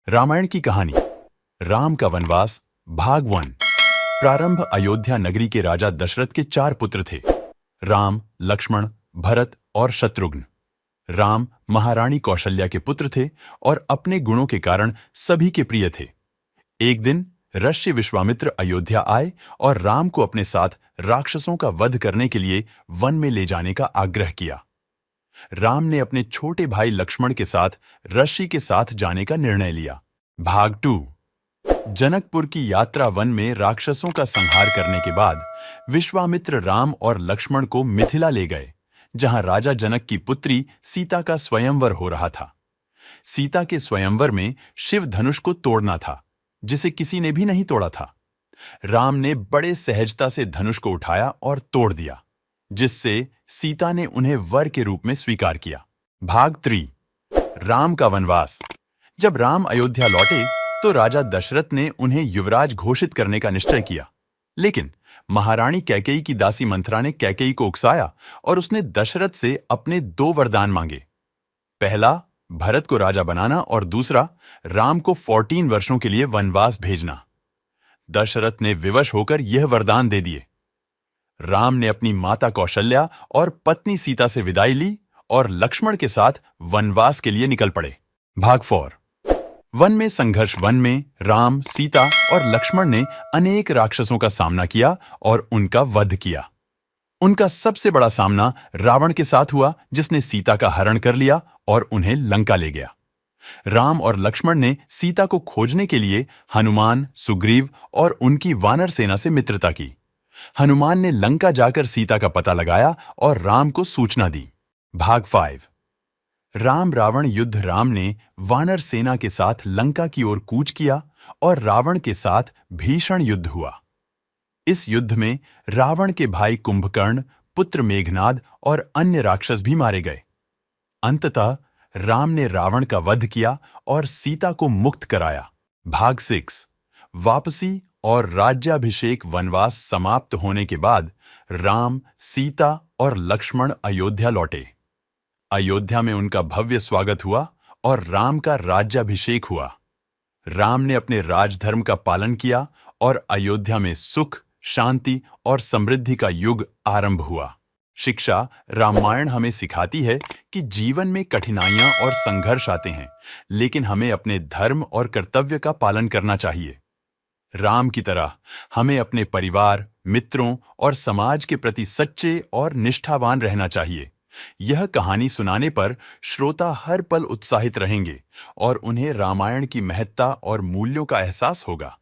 रामायण की कहानी राम का वनवास भाग 1। प्रारंभ अयोध्या नगरी के राजा दशरथ के 4 पुत्र थे, राम, लक्ष्मण, भरत और शत्रुघ्न। राम महारानी कौशल्या के पुत्र थे और अपने गुणों के कारण सभी के प्रिय थे। एक दिन ऋषि विश्वामित्र अयोध्या आए और राम को अपने साथ राक्षसों का वध करने के लिए वन में ले जाने का आग्रह किया। राम ने अपने छोटे भाई लक्ष्मण के साथ ऋषि के साथ जाने का निर्णय लिया। भाग 2। जनकपुर की यात्रा। वन में राक्षसों का संहार करने के बाद विश्वामित्र राम और लक्ष्मण को मिथिला ले गए, जहां राजा जनक की पुत्री सीता का स्वयंवर हो रहा था। सीता के स्वयंवर में शिव धनुष को तोड़ना था, जिसे किसी ने भी नहीं तोड़ा था। राम ने बड़े सहजता से धनुष को उठाया और तोड़ दिया, जिससे सीता ने उन्हें वर के रूप में स्वीकार किया। भाग 3। राम का वनवास। जब राम अयोध्या लौटे तो राजा दशरथ ने उन्हें युवराज घोषित करने का निश्चय किया, लेकिन महारानी कैकेयी की दासी मंथरा ने कैकेयी को उकसाया और उसने दशरथ से अपने 2 वरदान मांगे। पहला, भरत को राजा बनाना और दूसरा, राम को 14 वर्षों के लिए वनवास भेजना। दशरथ ने विवश होकर यह वरदान दे दिए। राम ने अपनी माता कौशल्या और पत्नी सीता से विदाई ली और लक्ष्मण के साथ वनवास के लिए निकल पड़े। भाग 4। वन में संघर्ष। वन में राम, सीता और लक्ष्मण ने अनेक राक्षसों का सामना किया और उनका वध किया। उनका सबसे बड़ा सामना रावण के साथ हुआ, जिसने सीता का हरण कर लिया और उन्हें लंका ले गया। राम और लक्ष्मण ने सीता को खोजने के लिए हनुमान, सुग्रीव और उनकी वानर सेना से मित्रता की। हनुमान ने लंका जाकर सीता का पता लगाया और राम को सूचना दी। भाग 5। राम रावण युद्ध। राम ने वानर सेना के साथ लंका की ओर कूच किया और रावण के साथ भीषण युद्ध हुआ। इस युद्ध में रावण के भाई कुंभकर्ण, पुत्र मेघनाद और अन्य राक्षस भी मारे गए। अंततः राम ने रावण का वध किया और सीता को मुक्त कराया। भाग 6। वापसी और राज्याभिषेक। वनवास समाप्त होने के बाद राम, सीता और लक्ष्मण अयोध्या लौटे। अयोध्या में उनका भव्य स्वागत हुआ और राम का राज्याभिषेक हुआ। राम ने अपने राजधर्म का पालन किया और अयोध्या में सुख, शांति और समृद्धि का युग आरंभ हुआ। शिक्षा। रामायण हमें सिखाती है कि जीवन में कठिनाइयां और संघर्ष आते हैं, लेकिन हमें अपने धर्म और कर्तव्य का पालन करना चाहिए। राम की तरह हमें अपने परिवार, मित्रों और समाज के प्रति सच्चे और निष्ठावान रहना चाहिए। यह कहानी सुनाने पर श्रोता हर पल उत्साहित रहेंगे और उन्हें रामायण की महत्ता और मूल्यों का एहसास होगा।